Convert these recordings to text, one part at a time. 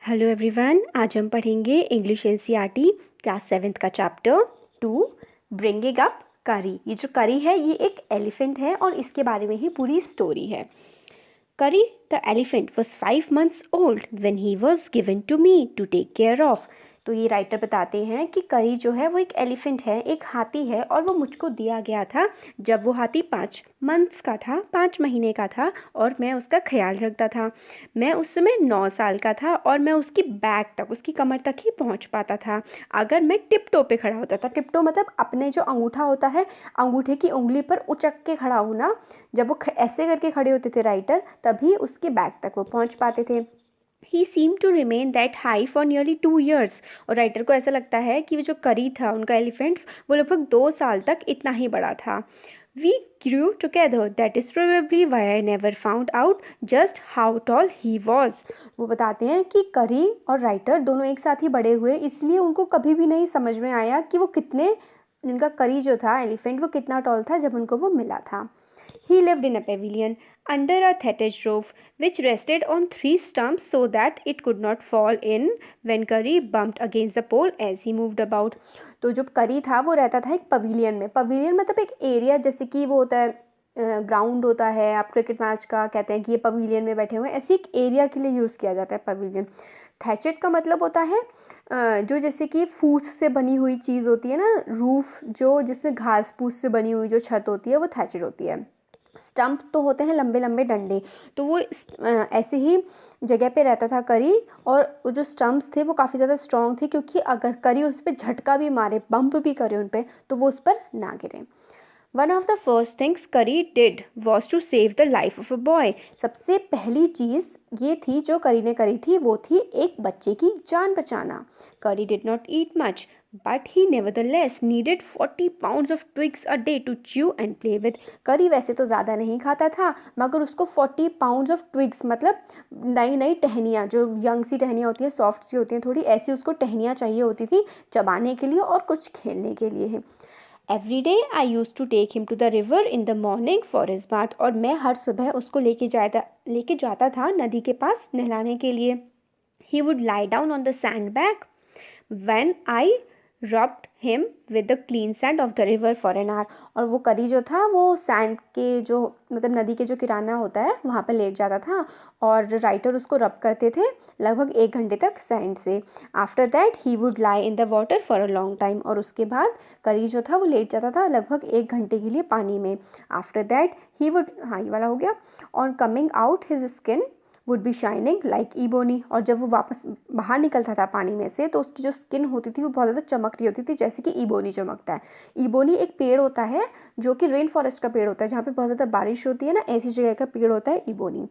Hello everyone, आज हम पढ़ेंगे इंग्लिश एनसीईआरटी क्लास 7th का चैप्टर 2 ब्रिंगिंग अप करी। ये जो करी है ये एक एलिफेंट है और इसके बारे में ही पूरी स्टोरी है। Kari the elephant was 5 months old when he was given to me to take care of. तो ये राइटर बताते हैं कि करी जो है वो एक एलिफेंट है, एक हाथी है, और वो मुझको दिया गया था जब वो हाथी 5 months का था, 5 महीने का था, और मैं उसका ख्याल रखता था। मैं उस समय 9 साल का था और मैं उसकी बैक तक, उसकी कमर तक ही पहुंच पाता था अगर मैं टिप टो पे खड़ा होता था। टिप टो मतलब अपने जो अंगूठा होता है, अंगूठे की उंगली पर उचक के खड़ा होना। जब वो ऐसे करके खड़े होते थे राइटर, तभी उसके बैक तक वो पहुंच पाते थे। He seem to remain that high for nearly 2 years। और राइटर को ऐसा लगता है कि वो जो करी था, उनका एलिफेंट, वो लगभग 2 साल तक इतना ही बड़ा था। We grew together, that is probably why I never found out just how tall he was। वो बताते हैं कि करी और राइटर दोनों एक साथ ही बड़े हुए, इसलिए उनको कभी भी नहीं समझ में आया कि वो कितने, उनका करी जो था एलिफेंट, वो कितना टॉल था जब उनको वो मिला था। He lived in a pavilion under a thatched roof which rested on 3 stumps so that it could not fall in when Curry bumped against the pole as he moved about। तो जो करी था वो रहता था एक पवेलियन में। Pavilion मतलब एक एरिया, जैसे कि वो होता है ग्राउंड होता है, आप क्रिकेट मैच का कहते हैं कि ये पवेलियन में बैठे हुए हैं, ऐसे एक एरिया के लिए यूज़ किया जाता है पवेलियन। थैचेड का मतलब होता है जो जैसे कि फूस से बनी हुई चीज़ होती है ना, रूफ जो जिसमें घास फूस से बनी हुई जो छत होती है वो थैचेड होती है। स्टंप तो होते हैं लंबे लंबे डंडे, तो वो ऐसे ही जगह पे रहता था करी। और वो जो स्टंप्स थे वो काफ़ी ज़्यादा स्ट्रॉन्ग थे, क्योंकि अगर करी उस पर झटका भी मारे, बम्प भी करे उन पर, तो वो उस पर ना गिरे। One of the first things Kari did was to save the life of a boy. सबसे पहली चीज़ ये थी जो करी ने करी थी, वो थी एक बच्चे की जान बचाना। करी did not eat much but he nevertheless needed 40 pounds of twigs a day to chew and play with। करी वैसे तो ज़्यादा नहीं खाता था, मगर उसको 40 pounds of twigs मतलब नई नई टहनियाँ, जो यंग सी टहनियाँ होती हैं, सॉफ्ट सी होती हैं थोड़ी, ऐसी उसको टहनियाँ चाहिए होती थी चबाने के लिए और कुछ खेलने के लिए। Every day I use to take him to the river in the morning for his bath. और मैं हर सुबह उसको लेके जाता था नदी के पास नहलाने के लिए। He would lie down on the sand bag when I rubbed him with the clean sand of the river for an hour। और वो करी जो था वो सैंड के जो मतलब नदी के जो किनारा होता है वहाँ पे लेट जाता था, और राइटर उसको रब करते थे लगभग 1 घंटे तक सैंड से। After that he would lie in the water for a long time. और उसके बाद करी जो था वो लेट जाता था लगभग 1 घंटे के लिए पानी में। आफ्टर दैट ही वुड, हाँ ये वाला हो गया। On coming out his skin would be shining like ebony. और जब वो वापस बाहर निकलता था पानी में से, तो उसकी जो स्किन होती थी वो बहुत ज़्यादा चमक रही होती थी, जैसे कि इबोनी चमकता है। इबोनी एक पेड़ होता है जो कि रेन फॉरेस्ट का पेड़ होता है, जहाँ पे बहुत ज़्यादा बारिश होती है ना, ऐसी जगह का पेड़ होता है ebony.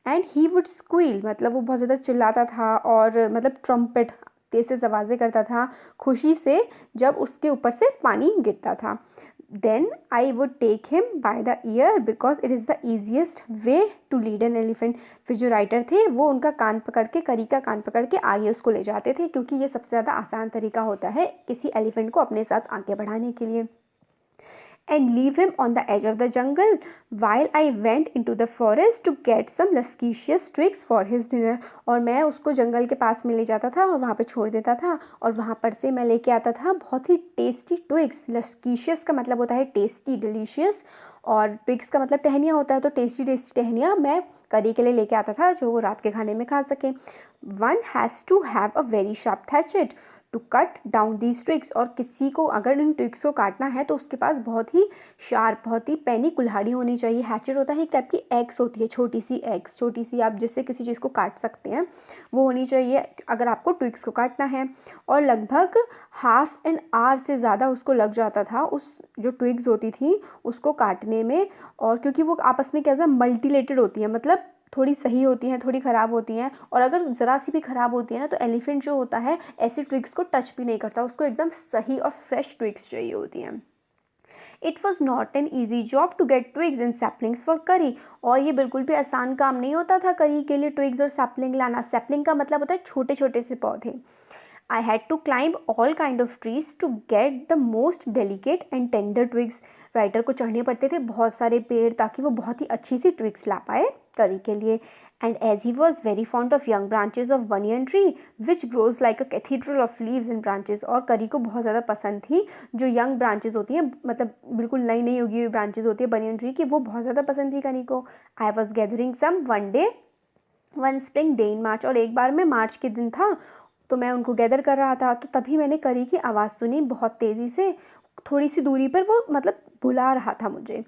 And he would squeal मतलब वो बहुत ज़्यादा चिल्लाता था और मतलब ट्रम्पेट तेज से आवाज़ें करता था खुशी से जब उसके ऊपर से पानी गिरता था। Then I would take him by the ear because it is the easiest way to lead an elephant। फिर जो राइटर थे वो उनका कान पकड़ के, करी का कान पकड़ के आगे उसको ले जाते थे, क्योंकि ये सबसे ज़्यादा आसान तरीका होता है किसी एलिफेंट को अपने साथ आगे बढ़ाने के लिए। And leave him on the edge of the jungle while I went into the forest to get some luscious twigs for his dinner। और मैं उसको जंगल के पास में ले जाता था और वहाँ पे छोड़ देता था, और वहाँ पर से मैं लेके आता था बहुत ही टेस्टी ट्विग्स। लस्कीशियस का मतलब होता है टेस्टी, डिलीशियस, और ट्विग्स का मतलब टहनियाँ होता है, तो टेस्टी टेस्टी टहनियाँ मैं करी के लिए लेके आता था जो वो रात के खाने में खा सके। One has to have a very sharp hatchet to cut down these twigs. और किसी को अगर इन ट्विग्स को काटना है तो उसके पास बहुत ही शार्प, बहुत ही पैनी कुल्हाड़ी होनी चाहिए। हैचेट होता है एक टाइप की एक्स होती है, छोटी सी एक्स, छोटी सी, आप जिससे किसी चीज़ को काट सकते हैं, वो होनी चाहिए अगर आपको ट्विग्स को काटना है। और लगभग हाफ एन आवर से ज़्यादा उसको लग जाता था उस जो ट्विग्स होती थी उसको काटने में। और क्योंकि वो आपस में कैसा मल्टीलेटेड होती है, मतलब थोड़ी सही होती हैं, थोड़ी ख़राब होती हैं, और अगर ज़रा सी भी ख़राब होती है ना तो एलिफेंट जो होता है ऐसी ट्विग्स को टच भी नहीं करता, उसको एकदम सही और फ्रेश ट्विग्स चाहिए होती हैं। It was not an easy job to get twigs and saplings for Kari. और ये बिल्कुल भी आसान काम नहीं होता था करी के लिए ट्विग्स और सैपलिंग लाना। सैपलिंग का मतलब होता है छोटे छोटे से पौधे। I had to climb all kind of trees to get the most delicate and tender twigs। Writer को चढ़ने पड़ते थे बहुत सारे पेड़ ताकि वो बहुत ही अच्छी सी ट्विग्स ला पाए करी के लिए। And as he was very fond of young branches of banyan tree which grows like a cathedral of leaves and branches, और करी को बहुत ज़्यादा पसंद थी जो यंग ब्रांचेज होती हैं, मतलब बिल्कुल नई नई उगी हुई ब्रांचेज होती है बनियन ट्री की, वो बहुत ज़्यादा पसंद थी करी को। I was gathering some one spring day in March, और एक बार में मार्च के दिन था तो मैं उनको गैदर कर रहा था, तो तभी मैंने करी की आवाज़ सुनी बहुत तेज़ी से, थोड़ी सी दूरी पर वो मतलब बुला रहा था मुझे।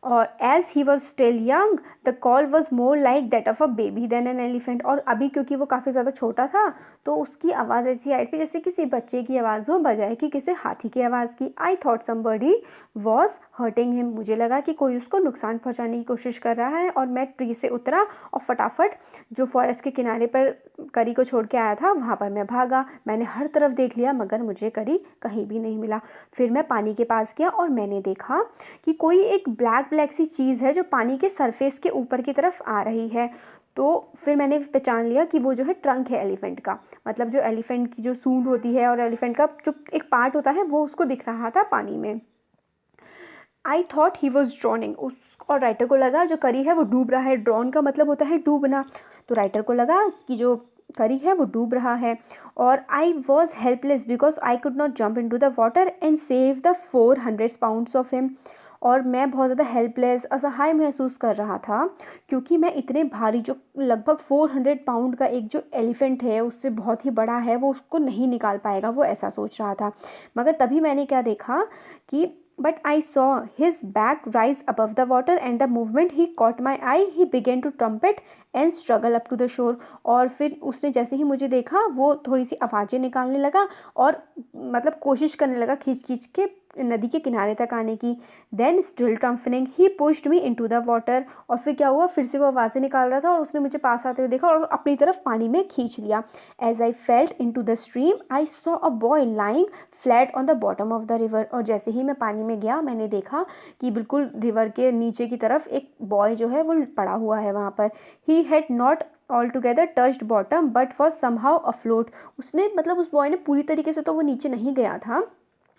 और as he was still young the call was more like that of a baby than an elephant, और अभी क्योंकि वो काफ़ी ज़्यादा छोटा था तो उसकी आवाज़ ऐसी आई थी जैसे किसी बच्चे की आवाज़ हो बजाय कि किसी हाथी की आवाज़ की। I thought somebody was hurting him, मुझे लगा कि कोई उसको नुकसान पहुंचाने की कोशिश कर रहा है, और मैं ट्री से उतरा और फटाफट जो फॉरेस्ट के किनारे पर करी को छोड़ के आया था वहाँ पर मैं भागा। मैंने हर तरफ देख लिया मगर मुझे करी कहीं भी नहीं मिला। फिर मैं पानी के पास गया और मैंने देखा कि कोई एक ब्लैक ब्लैक सी चीज़ है जो पानी के सरफेस के ऊपर की तरफ आ रही है। तो फिर मैंने पहचान लिया कि वो जो है ट्रंक है एलिफेंट का, मतलब जो एलिफेंट की जो सूंड होती है और एलिफेंट का जो एक पार्ट होता है वो उसको दिख रहा था पानी में। I thought he was drowning, उस और राइटर को लगा जो करी है वो डूब रहा है। ड्रॉन का मतलब होता है डूबना, तो राइटर को लगा कि जो करी है वो डूब रहा है। और I was helpless because I could not jump in to the water and save the 400 pounds of him, और मैं बहुत ज़्यादा हेल्पलेस असहाय महसूस कर रहा था क्योंकि मैं इतने भारी जो लगभग 400 पाउंड का एक जो एलिफेंट है उससे बहुत ही बड़ा है वो उसको नहीं निकाल पाएगा, वो ऐसा सोच रहा था। मगर तभी मैंने क्या देखा कि but I saw his back rise above the water and the moment he caught my eye he began to trumpet and struggle up to the shore, और फिर उसने जैसे ही मुझे देखा वो थोड़ी सी आवाज़ें निकालने लगा और मतलब कोशिश करने लगा खींच खींच के नदी के किनारे तक आने की। Then still trumpeting he pushed me into the water, और फिर क्या हुआ फिर से वो आवाज़ें निकाल रहा था और उसने मुझे पास आते हुए देखा और अपनी तरफ पानी में खींच लिया। As I felt into the stream I saw a boy lying flat on the bottom of the river, और जैसे ही मैं पानी में गया मैंने देखा कि बिल्कुल रिवर के नीचे की तरफ एक बॉय जो है वो पड़ा हुआ है वहाँ पर। He had not all together touched bottom but was somehow afloat, उसने मतलब उस बॉय ने पूरी तरीके से तो वो नीचे नहीं गया था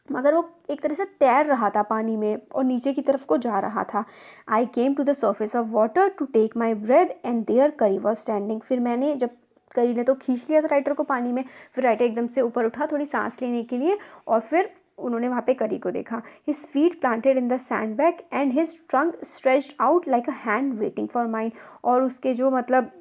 मगर वो एक तरह से तैर रहा था पानी में और नीचे की तरफ को जा रहा था। I came to the surface of water to take my breath and there Kari was standing, फिर मैंने जब करी ने तो खींच लिया था राइटर को पानी में, फिर राइटर एकदम से ऊपर उठा थोड़ी सांस लेने के लिए और फिर उन्होंने वहाँ पे करी को देखा। His feet planted in the sand bag and his trunk stretched out like a hand waiting for mine, और उसके जो मतलब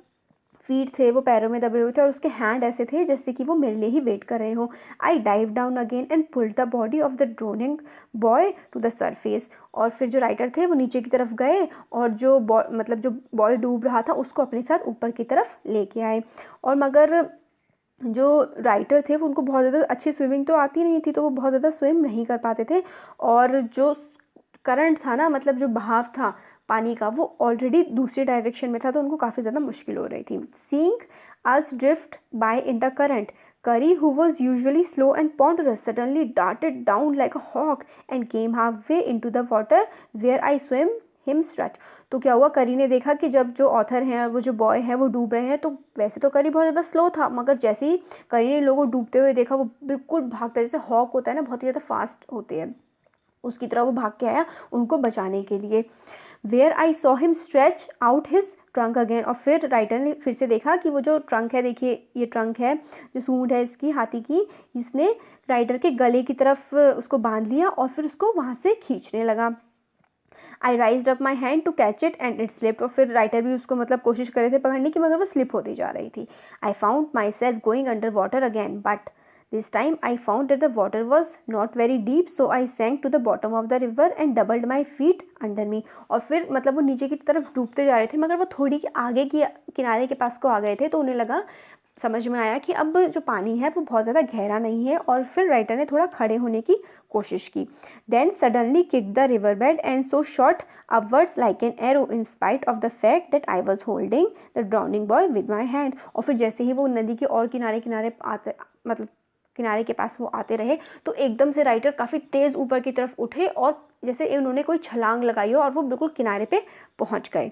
फीट थे वो पैरों में दबे हुए थे और उसके हैंड ऐसे थे जैसे कि वो मेरे लिए ही वेट कर रहे हो। I dive down again and pulled the body of the drowning boy to the surface, और फिर जो राइटर थे वो नीचे की तरफ गए और जो मतलब जो बॉय डूब रहा था उसको अपने साथ ऊपर की तरफ लेके आए। और मगर जो राइटर थे वो उनको बहुत ज़्यादा अच्छी स्विमिंग तो आती नहीं थी तो वो बहुत ज़्यादा स्विम नहीं कर पाते थे, और जो करंट था ना मतलब जो बहाव था पानी का वो ऑलरेडी दूसरी डायरेक्शन में था तो उनको काफ़ी ज़्यादा मुश्किल हो रही थी। Seeing us drift by in the current Kari who was usually slow and ponderous suddenly darted down like a hawk and came halfway into the water where I swam him stretch। तो क्या हुआ करी ने देखा कि जब जो ऑथर हैं और वो जो बॉय है वो डूब रहे हैं तो वैसे तो करी बहुत ज़्यादा स्लो था मगर जैसे ही करी ने लोगों को डूबते हुए देखा वो बिल्कुल भागता जैसे हॉक होता है ना बहुत ही ज़्यादा फास्ट होते हैं उसकी तरह वो भाग के आया उनको बचाने के लिए। Where I saw him stretch out his trunk again, और फिर राइटर ने फिर से देखा कि वो जो ट्रंक है देखिए ये ट्रंक है जो सूंड है इसकी हाथी की, इसने राइटर के गले की तरफ उसको बांध लिया और फिर उसको वहाँ से खींचने लगा। I rise up my hand to catch it and it slipped, और फिर राइटर भी उसको मतलब कोशिश कर रहे थे पकड़ने की मगर वो स्लिप होती जा रही थी। I found my self going under water again but this time I found that the water was not very deep so I sank to the bottom of the river and doubled my feet under me, और फिर मतलब वो नीचे की तरफ डूबते जा रहे थे मगर वो थोड़ी आगे की किनारे के पास को आ गए थे तो उन्हें लगा समझ में आया कि अब जो पानी है वो बहुत ज़्यादा गहरा नहीं है, और फिर राइटर ने थोड़ा खड़े होने की कोशिश की। Then suddenly kick the river bed and so shot upwards like an arrow in spite of the fact that I was holding the drowning boy with my hand, और फिर जैसे ही वो नदी के और किनारे किनारे आते मतलब किनारे के पास वो आते रहे तो एकदम से राइटर काफ़ी तेज़ ऊपर की तरफ उठे और जैसे उन्होंने कोई छलांग लगाई हो और वो बिल्कुल किनारे पे पहुंच गए।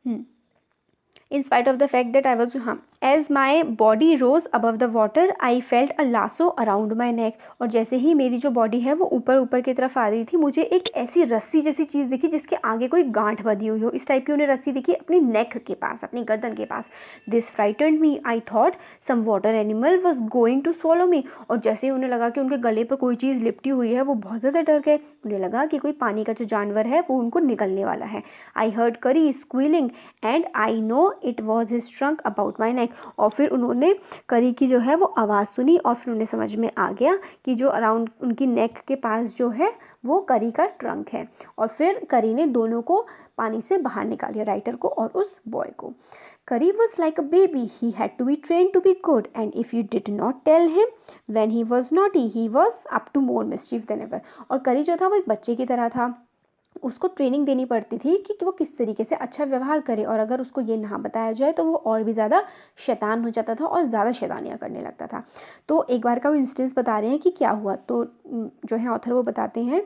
In spite of the fact that I was, हाँ as my body rose above the water I felt a lasso around my neck. और जैसे ही मेरी जो बॉडी है वो ऊपर ऊपर की तरफ आ रही थी, मुझे एक ऐसी रस्सी जैसी चीज़ दिखी जिसके आगे कोई गांठ बंधी हुई हो। इस टाइप की उन्हें रस्सी दिखी अपनी नेक के पास, अपनी गर्दन के पास। This frightened me, I thought some water animal was going to swallow me. और जैसे ही उन्हें लगा कि उनके गले पर कोई चीज़ लिपटी हुई है, वो बहुत ज़्यादा डर गए। उन्हें लगा कि कोई पानी का जो जानवर है वो उनको निगलने वाला है। I heard Kari squealing and I know it was his trunk about my neck. और फिर उन्होंने करी की जो है वो आवाज़ सुनी और फिर उन्हें समझ में आ गया कि जो अराउंड उनकी नेक के पास जो है वो करी का ट्रंक है। और फिर करी ने दोनों को पानी से बाहर निकाल लिया, राइटर को और उस बॉय को। Kari was like a baby, he had to be train to be good, and if you did not tell him when he was naughty he was up to more mischief than ever. और करी जो था वो एक बच्चे की तरह था, उसको ट्रेनिंग देनी पड़ती थी कि वो किस तरीके से अच्छा व्यवहार करे, और अगर उसको ये ना बताया जाए तो वो और भी ज़्यादा शैतान हो जाता था और ज़्यादा शैतानियाँ करने लगता था। तो एक बार का वो इंस्टेंस बता रहे हैं कि क्या हुआ। तो जो है ऑथर वो बताते हैं,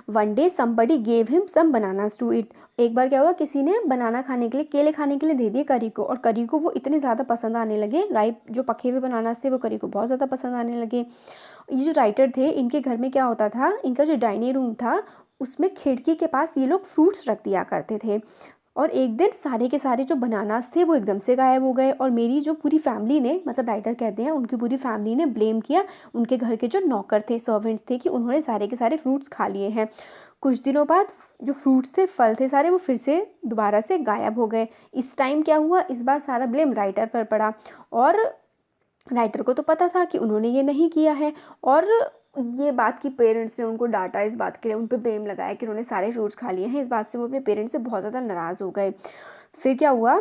one day somebody gave him some bananas to it. एक बार क्या हुआ, किसी ने बनाना खाने के लिए, केले खाने के लिए दे दिए करी को, और करी को वो इतने ज़्यादा पसंद आने लगे, राइप जो पके हुए बनानास थे वो करी को बहुत ज़्यादा पसंद आने लगे। ये जो राइटर थे, इनके घर में क्या होता था, इनका जो डाइनिंग रूम था उसमें खिड़की के पास ये लोग फ्रूट्स रख दिया करते थे। और एक दिन सारे के सारे जो बनानास थे वो एकदम से गायब हो गए, और मेरी जो पूरी फैमिली ने, मतलब राइटर कहते हैं उनकी पूरी फैमिली ने ब्लेम किया उनके घर के जो नौकर थे, सर्वेंट्स थे, कि उन्होंने सारे के सारे फ्रूट्स खा लिए हैं। कुछ दिनों बाद जो फ्रूट्स थे, फल थे सारे, वो फिर से दोबारा से गायब हो गए। इस टाइम क्या हुआ, इस बार सारा ब्लेम राइटर पर पड़ा, और राइटर को तो पता था कि उन्होंने ये नहीं किया है, और ये बात की पेरेंट्स ने उनको डांटा, इस बात के लिए उन पे ब्लेम लगाया कि उन्होंने सारे फ्रूट्स खा लिए हैं। इस बात से वो अपने पेरेंट्स से बहुत ज़्यादा नाराज़ हो गए। फिर क्या हुआ,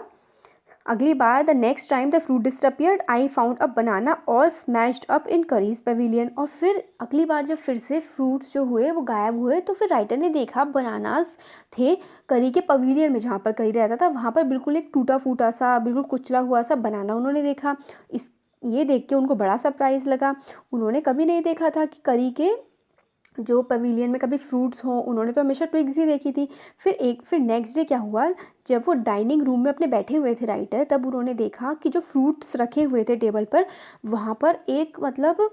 अगली बार the next time the fruit disappeared I found a banana all smashed up in Kari's pavilion. और फिर अगली बार जब फिर से फ्रूट्स जो हुए वो गायब हुए, तो फिर राइटर ने देखा बनानास थे करी के पवेलियन में, जहाँ पर करी रहता था वहाँ पर बिल्कुल एक टूटा फूटा सा, बिल्कुल कुचला हुआ सा बनाना उन्होंने देखा। इस ये देख के उनको बड़ा सरप्राइज़ लगा। उन्होंने कभी नहीं देखा था कि करी के जो पवेलियन में कभी फ्रूट्स हों, उन्होंने तो हमेशा ट्विग्स ही देखी थी। फिर नेक्स्ट डे क्या हुआ, जब वो डाइनिंग रूम में अपने बैठे हुए थे राइटर, तब उन्होंने देखा कि जो फ्रूट्स रखे हुए थे टेबल पर, वहाँ पर एक मतलब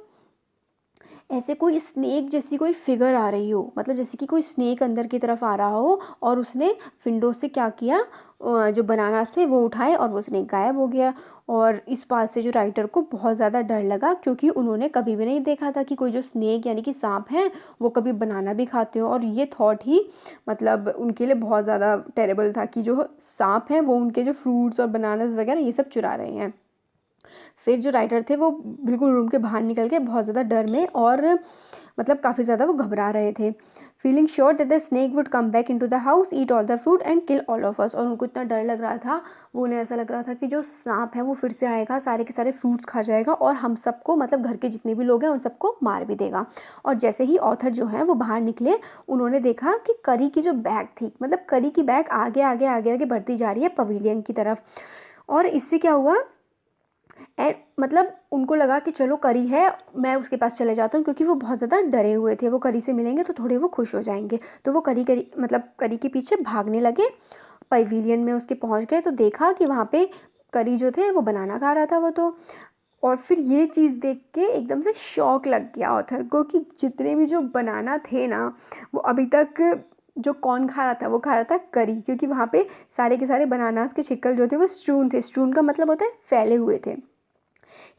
ऐसे कोई स्नेक जैसी कोई फिगर आ रही हो, मतलब जैसे कि कोई स्नेक अंदर की तरफ आ रहा हो, और उसने विंडो से क्या किया, जो बनानास थे वो उठाए और वो स्नेक गायब हो गया। और इस बात से जो राइटर को बहुत ज़्यादा डर लगा, क्योंकि उन्होंने कभी भी नहीं देखा था कि कोई जो स्नेक यानी कि सांप हैं वो कभी बनाना भी खाते हो, और ये थॉट ही मतलब उनके लिए बहुत ज़्यादा टेरेबल था कि जो सांप हैं वो उनके जो फ्रूट्स और बनानास वगैरह ये सब चुरा रहे हैं। फिर जो राइटर थे वो बिल्कुल रूम के बाहर निकल के बहुत ज़्यादा डर में, और मतलब काफ़ी ज़्यादा वो घबरा रहे थे। Feeling sure that the snake would come back into the house, eat all the fruit and kill all of us. और उनको इतना डर लग रहा था, वो उन्हें ऐसा लग रहा था कि जो सांप है वो फिर से आएगा, सारे के सारे फ्रूट्स खा जाएगा, और हम सबको, मतलब घर के जितने भी लोग हैं उन सबको मार भी देगा। और जैसे ही ऑथर जो है वो बाहर निकले, उन्होंने देखा कि करी की जो बैग थी, मतलब करी की बैग आगे आगे आगे आगे बढ़ती जा रही है पवेलियन की तरफ। और इससे क्या हुआ, मतलब उनको लगा कि चलो करी है, मैं उसके पास चले जाता हूँ, क्योंकि वो बहुत ज़्यादा डरे हुए थे, वो करी से मिलेंगे तो थोड़े वो खुश हो जाएंगे। तो वो करी के पीछे भागने लगे, पवेलियन में उसके पहुँच गए, तो देखा कि वहाँ पे करी जो थे वो बनाना खा रहा था वो तो। और फिर ये चीज़ देख के एकदम से शौक लग गया ऑथर को कि जितने भी जो बनाना थे ना, वो अभी तक जो कौन खा रहा था, वो खा रहा था करी, क्योंकि वहाँ पे सारे के सारे बनानास के शिकल जो थे वो स्ट्रून थे। स्ट्रून का मतलब होता है फैले हुए थे।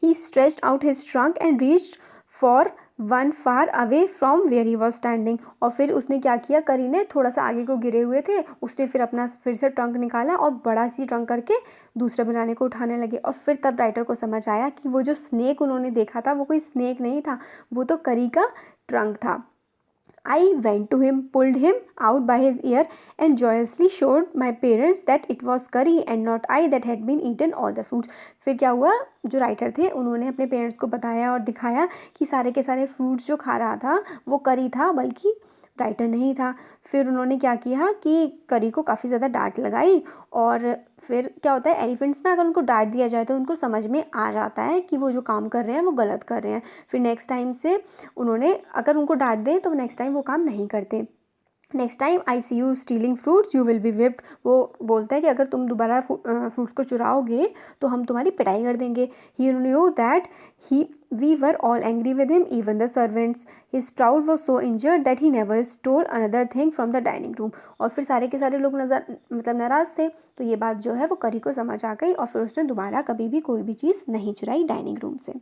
He stretched out his trunk and reached for one far away from where he was standing। और फिर उसने क्या किया, करी ने थोड़ा सा आगे को गिरे हुए थे, उसने फिर अपना फिर से ट्रंक निकाला और बड़ा सी ट्रंक करके दूसरे बनाने को उठाने लगे। और फिर तब राइटर को समझ आया कि वो जो स्नेक उन्होंने देखा था वो कोई स्नेक नहीं था, वो तो करी का ट्रंक था। I went to him, pulled him out by his ear, and joyously showed my parents that it was curry and not I that had been eaten all the fruits। फिर क्या हुआ, जो राइटर थे उन्होंने अपने parents को बताया और दिखाया कि सारे के सारे फ्रूट्स जो खा रहा था वो करी था, बल्कि राइटर नहीं था। फिर उन्होंने क्या किया कि करी को काफ़ी ज़्यादा डांट लगाई। और फिर क्या होता है, एलिफेंट्स ना अगर उनको डांट दिया जाए तो उनको समझ में आ जाता है कि वो जो काम कर रहे हैं वो गलत कर रहे हैं। फिर नेक्स्ट टाइम से उन्होंने, अगर उनको डांट दें तो नेक्स्ट टाइम वो काम नहीं करते। Next time I see you stealing fruits you will be whipped. वो बोलता है कि अगर तुम दोबारा फ्रूट्स को चुराओगे तो हम तुम्हारी पिटाई कर देंगे। He knew that he we were all angry with him even the servants. His proud was so injured that he never stole another thing from the dining room. और फिर सारे के सारे लोग नाराज़ थे, तो ये बात जो है वो करी को समझ आ गई और फिर उसने दोबारा कभी भी कोई भी चीज़ नहीं चुराई डाइनिंग रूम से।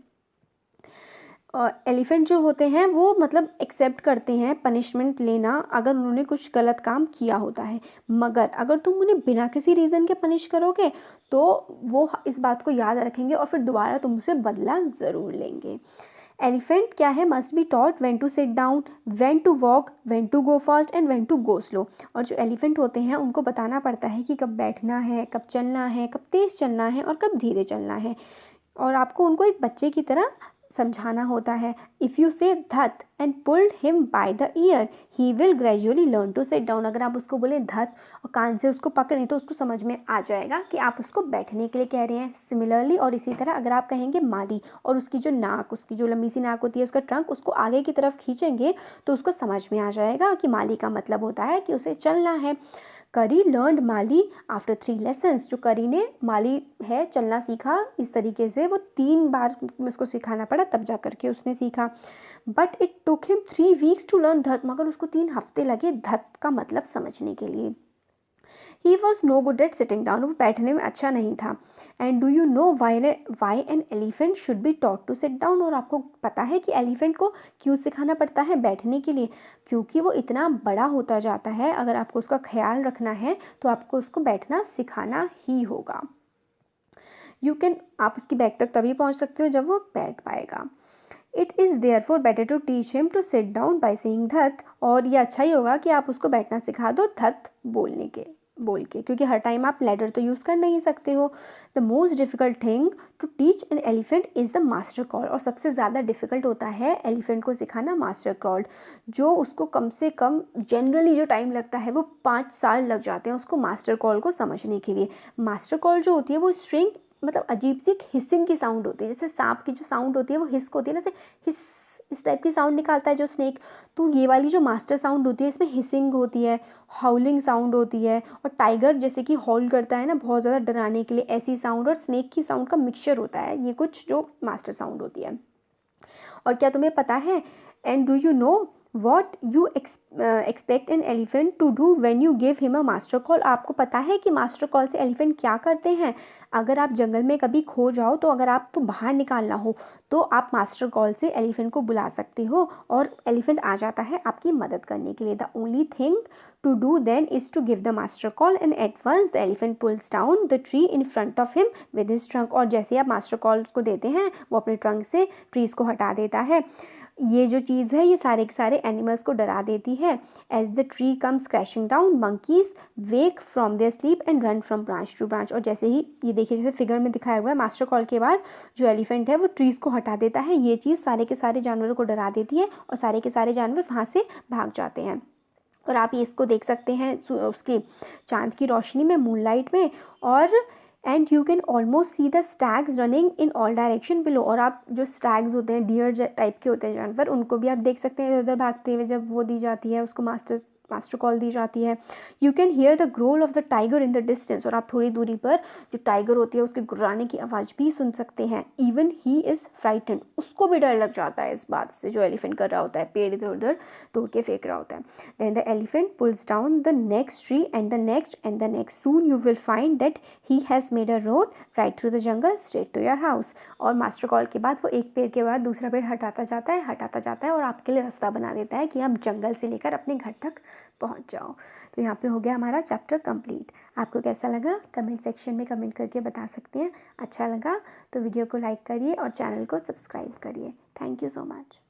एलिफेंट जो होते हैं वो मतलब एक्सेप्ट करते हैं पनिशमेंट लेना अगर उन्होंने कुछ गलत काम किया होता है, मगर अगर तुम उन्हें बिना किसी रीज़न के पनिश करोगे तो वो इस बात को याद रखेंगे और फिर दोबारा तुमसे बदला ज़रूर लेंगे। एलिफेंट क्या है, must be taught when to sit down, when to walk, when to go fast and when to go slow. और जो एलिफेंट होते हैं उनको बताना पड़ता है कि कब बैठना है, कब चलना है, कब तेज़ चलना है और कब धीरे चलना है। और आपको उनको एक बच्चे की तरह समझाना होता है। If you say dhat and pulled him by the ear he will gradually learn to sit down. अगर आप उसको बोले धत और कान से उसको पकड़ें तो उसको समझ में आ जाएगा कि आप उसको बैठने के लिए कह रहे हैं। सिमिलरली और इसी तरह अगर आप कहेंगे माली और उसकी जो नाक, उसकी जो लंबी सी नाक होती है, उसका ट्रंक उसको आगे की तरफ खींचेंगे तो उसको समझ में आ जाएगा कि माली का मतलब होता है कि उसे चलना है। करी लर्नड माली आफ्टर 3 लेसन्स। जो करी ने माली है चलना सीखा इस तरीके से, वो 3 बार उसको सिखाना पड़ा तब जा करके उसने सीखा। But it took him 3 weeks to learn dhat. मगर उसको 3 हफ्ते लगे धत का मतलब समझने के लिए। He was no good at sitting down. वो बैठने में अच्छा नहीं था। And do you know why an elephant should be taught to sit down. और आपको पता है कि एलिफेंट को क्यों सिखाना पड़ता है बैठने के लिए? क्योंकि वो इतना बड़ा होता जाता है, अगर आपको उसका ख्याल रखना है तो आपको उसको बैठना सिखाना ही होगा। आप उसकी बैग तक तभी पहुंच सकते हो जब वो बैठ पाएगा। It is there for better to teach him to sit down by saying dhat. और ये अच्छा ही होगा कि आप उसको बैठना सिखा दो धत बोल के, क्योंकि हर टाइम आप लैडर तो यूज़ कर नहीं सकते हो। The most difficult thing to teach an elephant is the master call. और सबसे ज़्यादा डिफ़िकल्ट होता है एलिफेंट को सिखाना मास्टर कॉल, जो उसको कम से कम जनरली जो टाइम लगता है वो 5 साल लग जाते हैं उसको मास्टर कॉल को समझने के लिए। मास्टर कॉल जो होती है वो स्ट्रिंग मतलब अजीब सी एक हिसिंग की साउंड होती है, जैसे सांप की जो साउंड होती है वो हिस्क होती है ना, जैसे हिस इस टाइप की साउंड निकालता है जो स्नेक। तो ये वाली जो मास्टर साउंड होती है इसमें हिसिंग होती है, हाउलिंग साउंड होती है। और टाइगर जैसे कि हॉल करता है ना बहुत ज़्यादा डराने के लिए, ऐसी साउंड और स्नेक की साउंड का मिक्सचर होता है ये कुछ जो मास्टर साउंड होती है। और क्या तुम्हें पता है, and do you know what you expect an elephant to do when you give him a master call. आपको पता है कि मास्टर कॉल से एलिफेंट क्या करते हैं? अगर आप जंगल में कभी खो जाओ तो अगर आपको बाहर निकालना हो तो आप मास्टर कॉल से एलिफेंट को बुला सकते हो और एलिफेंट आ जाता है आपकी मदद करने के लिए। The only thing to do then is to give the master call and at once the elephant pulls down the tree in front of him with his trunk. और जैसे आप मास्टर कॉल को देते हैं वो अपने ट्रंक से trees को हटा देता है। ये जो चीज़ है ये सारे के सारे एनिमल्स को डरा देती है। As the tree comes crashing down monkeys wake from their sleep and run from branch to branch. और जैसे ही ये देखिए जैसे फिगर में दिखाया हुआ है मास्टर कॉल के बाद जो एलिफेंट है वो ट्रीज़ को हटा देता है। ये चीज़ सारे के सारे जानवरों को डरा देती है और सारे के सारे जानवर वहाँ से भाग जाते हैं। और आप ये इसको देख सकते हैं उसकी चांद की रोशनी में, मूनलाइट में। और and you can almost see the stags running in all direction below. और आप जो स्टैग्स होते हैं डियर टाइप के होते हैं जानवर, उनको भी आप देख सकते हैं इधर उधर भागते हुए जब वो दी जाती है उसको मास्टर कॉल दी जाती है। You can hear the growl of the tiger in the distance. और आप थोड़ी दूरी पर जो टाइगर होती है उसके गुर्राने की आवाज़ भी सुन सकते हैं। Even he is frightened. उसको भी डर लग जाता है इस बात से जो एलिफेंट कर रहा होता है, पेड़ इधर उधर तोड़ के फेंक रहा होता है। Then the elephant pulls down the next tree and the next and the next. Soon you will find that he has made a road right through the jungle straight to your house. और master call के बाद वो एक पेड़ के बाद दूसरा पेड़ हटाता जाता है और आपके लिए रास्ता बना देता है कि आप जंगल से लेकर अपने घर तक पहुंच जाओ। तो यहाँ पे हो गया हमारा चैप्टर कंप्लीट। आपको कैसा लगा कमेंट सेक्शन में कमेंट करके बता सकते हैं। अच्छा लगा तो वीडियो को लाइक करिए और चैनल को सब्सक्राइब करिए। Thank you so much.